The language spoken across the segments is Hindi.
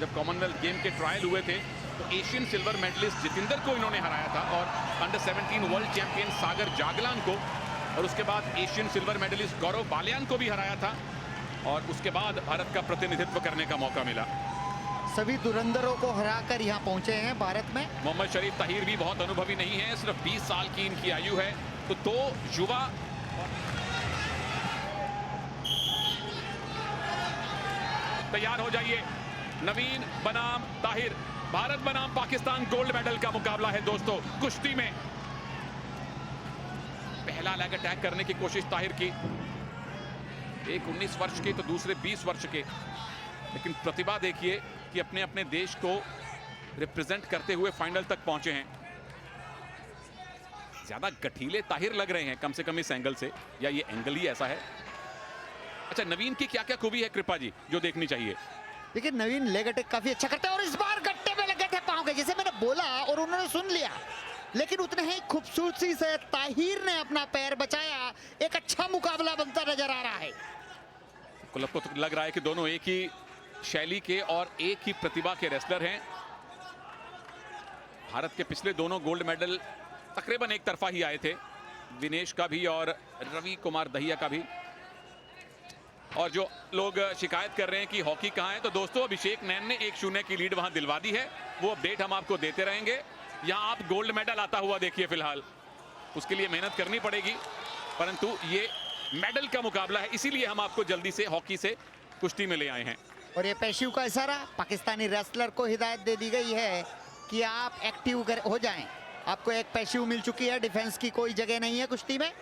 जब कॉमनवेल्थ गेम के ट्रायल हुए थे तो एशियन सिल्वर मेडलिस्ट जितेंद्र को इन्होंने हराया था और अंडर 17 वर्ल्ड चैंपियन सागर जागलान को, और उसके बाद एशियन सिल्वर मेडलिस्ट गौरव बालियान को भी हराया था, और उसके बाद भारत का प्रतिनिधित्व करने का मौका मिला। सभी धुरंधरों को हराकर यहाँ पहुंचे हैं भारत में। मोहम्मद शरीफ ताहिर भी बहुत अनुभवी नहीं है, सिर्फ 20 साल की इनकी आयु है। तो दो युवा तैयार हो जाइए। नवीन बनाम ताहिर, भारत बनाम पाकिस्तान गोल्ड मेडल का मुकाबला है दोस्तों। कुश्ती में पहला लेग अटैक करने की कोशिश ताहिर की, एक 19 वर्ष के तो दूसरे 20 वर्ष के, लेकिन प्रतिभा देखिए कि अपने अपने देश को रिप्रेजेंट करते हुए फाइनल तक पहुंचे हैं। ज्यादा गठीले ताहिर लग रहे हैं कम से कम इस एंगल से, या ये एंगल ही ऐसा है। अच्छा, नवीन की क्या क्या खूबी है कृपा जी जो देखनी चाहिए? देखिए नवीन लेग अटैक काफी अच्छा करते हैं और इस बार गट्टे में लगे थे पांव के, जैसे मैंने बोला और उन्होंने सुन लिया, लेकिन उतने ही खूबसूरती से ताहिर ने अपना पैर बचाया। एक अच्छा मुकाबला बनता नजर आ रहा है। क्लब को तो लग रहा है कि दोनों एक ही शैली के और एक ही प्रतिभा के रेसलर हैं। भारत के पिछले दोनों गोल्ड मेडल तकरीबन एक तरफा ही आए थे, विनेश का भी और रवि कुमार दहिया का भी। और जो लोग शिकायत कर रहे हैं कि हॉकी कहां है, तो दोस्तों अभिषेक नैन ने 1-0 की लीड वहां दिलवा दी है। वो अपडेट हम आपको देते रहेंगे। यहां आप गोल्ड मेडल आता हुआ देखिए फिलहाल, उसके लिए मेहनत करनी पड़ेगी, परंतु ये मेडल का मुकाबला है, इसीलिए हम आपको जल्दी से हॉकी से कुश्ती में ले आए हैं। और ये पेशिव का इशारा पाकिस्तानी रेसलर को हिदायत दे दी गई है कि आप एक्टिव हो जाएं। आपको एक पेशिव मिल चुकी है, डिफेंस की कोई जगह नहीं है कुश्ती में।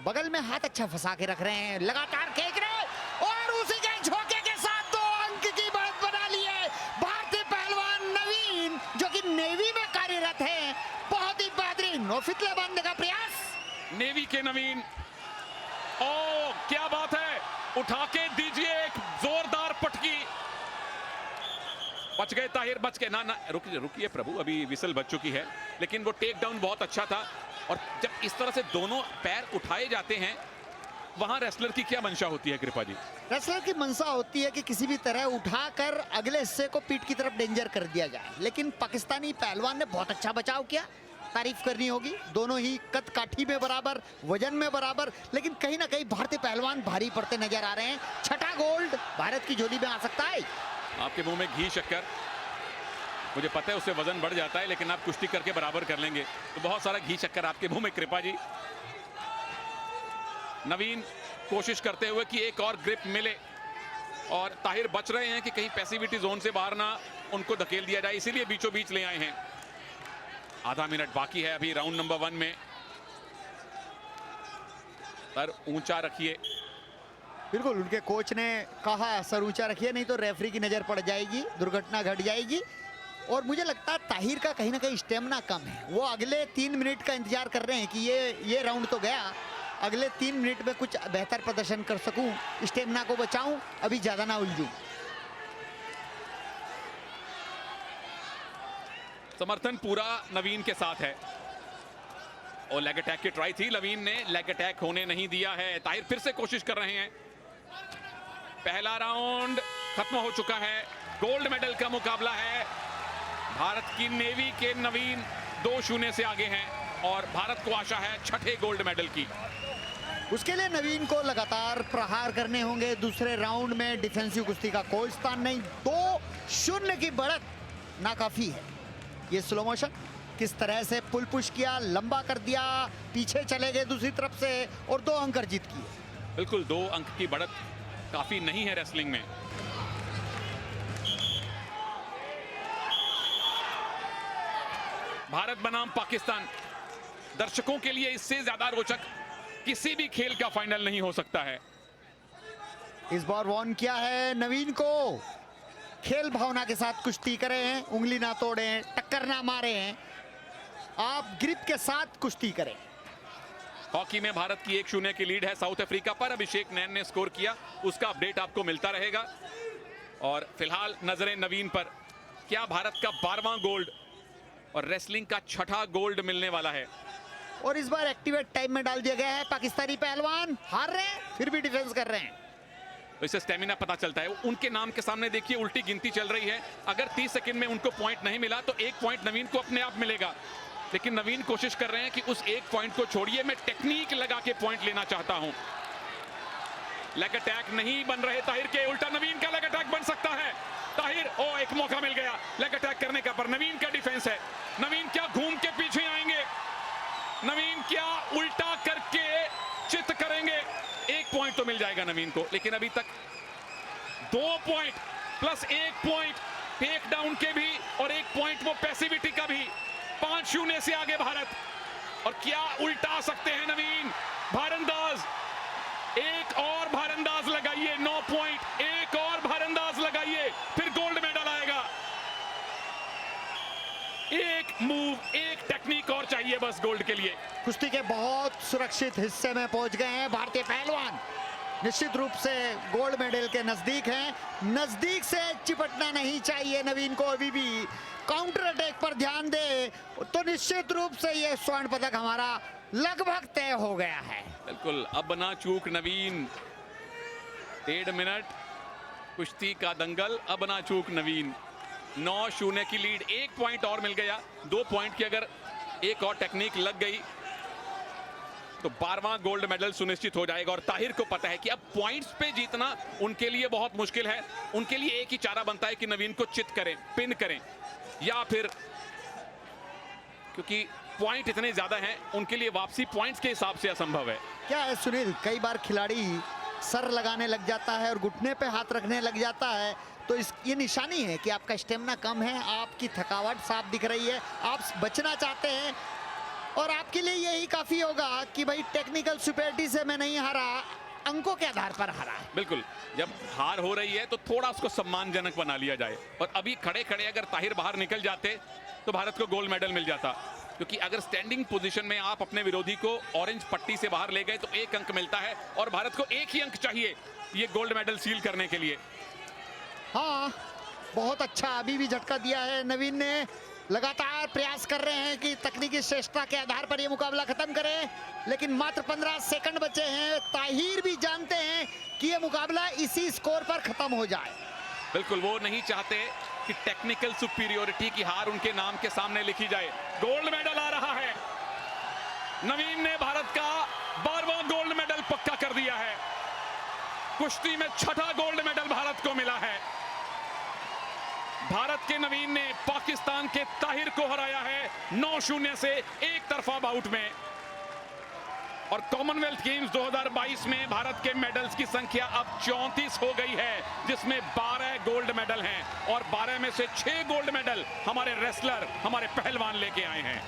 बगल में हाथ अच्छा फंसा के रख रहे हैं, लगातार खींच रहे हैं और उसी के झोंके के साथ 2 अंक की बढ़त बना ली है भारतीय पहलवान नवीन, जो कि नेवी में कार्यरत है। बहुत ही बेहतरीन नौफितले बांधने का प्रयास नेवी के नवीन। ओ क्या बात है, उठा के दीजिए एक जोरदार पटकी। बच गए ताहिर, बच गए। ना रुकिए रुकिए प्रभु, अभी विसल बच चुकी है, लेकिन वो टेक डाउन बहुत अच्छा था। और जब इस तरह से दोनों पैर उठाए जाते हैं, वहां रेसलर की क्या मंशा होती है कृपा जी? रेसलर की मंशा होती है कि किसी भी तरह उठाकर अगले हिस्से को पीठ की तरफ डेंजर कर दिया जाए, लेकिन पाकिस्तानी पहलवान ने बहुत अच्छा बचाव किया, तारीफ करनी होगी। दोनों ही कद काठी में बराबर, वजन में बराबर, लेकिन कहीं ना कहीं भारतीय पहलवान भारी पड़ते नजर आ रहे हैं। छठा गोल्ड भारत की झोली में आ सकता है। आपके मुंह में घी शक्कर, मुझे पता है उससे वजन बढ़ जाता है, लेकिन आप कुश्ती करके बराबर कर लेंगे, तो बहुत सारा घी शक्कर आपके मुंह में कृपा जी। नवीन कोशिश करते हुए कि एक और ग्रिप मिले, और ताहिर बच रहे हैं कि कहीं पैसिविटी जोन से बाहर ना उनको धकेल दिया जाए, इसीलिए बीचों बीच ले आए हैं। आधा मिनट बाकी है अभी राउंड नंबर 1 में। सर ऊंचा रखिए। बिल्कुल, उनके कोच ने कहा सर ऊंचा रखिए, नहीं तो रेफरी की नजर पड़ जाएगी, दुर्घटना घट जाएगी। और मुझे लगता है ताहिर का कहीं ना कहीं स्टेमिना कम है। वो अगले 3 मिनट का इंतजार कर रहे हैं कि ये राउंड तो गया, अगले 3 मिनट में कुछ बेहतर प्रदर्शन कर सकूं, स्टेमिना को बचाऊं, अभी ज्यादा ना उलझूं। समर्थन पूरा नवीन के साथ है, और लेग अटैक की ट्राई थी, नवीन ने लेग अटैक होने नहीं दिया है। ताहिर फिर से कोशिश कर रहे हैं। पहला राउंड खत्म हो चुका है, गोल्ड मेडल का मुकाबला है। भारत की नेवी के नवीन 2-0 से आगे हैं, और भारत को आशा है छठे गोल्ड मेडल की। उसके लिए नवीन को लगातार प्रहार करने होंगे। दूसरे राउंड में डिफेंसिव कुश्ती का कोई स्थान नहीं। 2-0 की बढ़त नाकाफी है। ये स्लो मोशन किस तरह से पुल पुश किया, लंबा कर दिया, पीछे चले गए दूसरी तरफ से और 2 अंक अर्जित किए। बिल्कुल 2 अंक की बढ़त काफी नहीं है रेसलिंग में। भारत बनाम पाकिस्तान, दर्शकों के लिए इससे ज्यादा रोचक किसी भी खेल का फाइनल नहीं हो सकता है। इस बार वॉर्न किया है नवीन को, खेल भावना के साथ कुश्ती करें, उंगली ना तोड़ें, टक्कर ना मारें, आप ग्रिप के साथ कुश्ती करें। हॉकी में भारत की 1-0 की लीड है साउथ अफ्रीका पर। अभिषेक नैन ने स्कोर किया, उसका अपडेट आपको मिलता रहेगा। और फिलहाल नजरें नवीन पर। क्या भारत का 12वां गोल्ड और रेसलिंग का 6ठा गोल्ड मिलने वाला है? और इस बार एक्टिवेट टाइम में डाल दिया गया है। पाकिस्तानी पहलवान हार रहे हैं, फिर भी डिफेंस कर रहे हैं। तो इससे स्टेमिना पता चलता है। उनके नाम के सामने देखिए उल्टी गिनती चल रही है। अगर 30 सेकंड में उनको पॉइंट नहीं मिला तो 1 पॉइंट नवीन को अपने आप मिलेगा, लेकिन नवीन कोशिश कर रहे हैं कि उस 1 पॉइंट को छोड़िए, मैं टेक्निक लगा के पॉइंट लेना चाहता हूं। लेग अटैक नहीं बन रहे ताहिर के, उल्टा नवीन का लेग अटैक बन सकता है। ताहिर, ओ एक मौका मिल गया लेग अटैक करने का, पर नवीन का डिफेंस है। नवीन क्या घूम के पीछे आएंगे, नवीन क्या उल्टा करके चित करेंगे? 1 पॉइंट तो मिल जाएगा नवीन को, लेकिन अभी तक 2 point plus 1 point take down के भी और 1 पॉइंट वो पैसिविटी का भी। 5-0 से आगे भारत। और क्या उल्टा सकते हैं नवीन? भारंदाज, एक और भारंदाज लगाइए, 9 पॉइंट, एक और भारंदाज लगाइए, फिर गोल्ड मेडल आएगा। एक मूव, एक टेक्निक और चाहिए बस गोल्ड के लिए। कुश्ती के बहुत सुरक्षित हिस्से में पहुंच गए हैं भारतीय पहलवान। निश्चित रूप से गोल्ड मेडल के नजदीक हैं, नजदीक से चिपटना नहीं चाहिए नवीन को। अभी भी काउंटर अटैक पर ध्यान दे तो निश्चित रूप से ये स्वर्ण पदक हमारा लगभग तय हो गया है। बिल्कुल, अब ना चूक नवीन। 1.5 मिनट कुश्ती का दंगल, अब ना चूक नवीन। 9-0 की लीड, 1 पॉइंट और मिल गया। 2 पॉइंट की अगर एक और टेक्निक लग गई तो 12वां गोल्ड मेडल सुनिश्चित हो जाएगा। और ताहिर को पता है कि अब पॉइंट्स पे जीतना उनके लिए बहुत मुश्किल है। उनके लिए एक ही चारा बनता है कि नवीन को चित करें, पिन करें, या फिर क्योंकि पॉइंट इतने ज्यादा हैं उनके लिए वापसी पॉइंट्स के हिसाब से असंभव है। क्या है सुनील, कई बार खिलाड़ी सर लगाने लग जाता है और घुटने पे हाथ रखने लग जाता है, तो ये निशानी है कि आपका स्टेमिना कम है, आपकी थकावट साफ दिख रही है, आप बचना चाहते हैं। और आपके लिए यही काफी होगा कि भाई टेक्निकल सुपेरिटी से मैं नहीं हारा, अंकों के आधार पर हारा है। बिल्कुल, जब हार हो रही है तो थोड़ा उसको सम्मानजनक बना लिया जाए। और अभी खड़े खड़े अगर ताहिर बाहर निकल जाते तो भारत को गोल्ड मेडल मिल जाता, क्योंकि अगर स्टैंडिंग पोजीशन में आप अपने विरोधी को ऑरेंज पट्टी से बाहर ले गए तो 1 अंक मिलता है और भारत को 1 ही अंक चाहिए ये गोल्ड मेडल सील करने के लिए। हाँ, बहुत अच्छा अभी भी झटका दिया है नवीन ने। लगातार प्रयास कर रहे हैं कि तकनीकी श्रेष्ठता के आधार पर यह मुकाबला खत्म करें, लेकिन मात्र 15 सेकंड बचे हैं। ताहिर भी जानते हैं कि यह मुकाबला इसी स्कोर पर खत्म हो जाए। बिल्कुल, वो नहीं चाहते कि टेक्निकल सुपीरियोरिटी की हार उनके नाम के सामने लिखी जाए। गोल्ड मेडल आ रहा है, नवीन ने भारत का 12वां गोल्ड मेडल पक्का कर दिया है। कुश्ती में 6ठा गोल्ड मेडल भारत को मिला है। भारत के नवीन ने पाकिस्तान के ताहिर को हराया है 9-0 से एक तरफा बाउट में। और कॉमनवेल्थ गेम्स 2022 में भारत के मेडल्स की संख्या अब 34 हो गई है, जिसमें 12 गोल्ड मेडल हैं और 12 में से 6 गोल्ड मेडल हमारे रेसलर, हमारे पहलवान लेके आए हैं।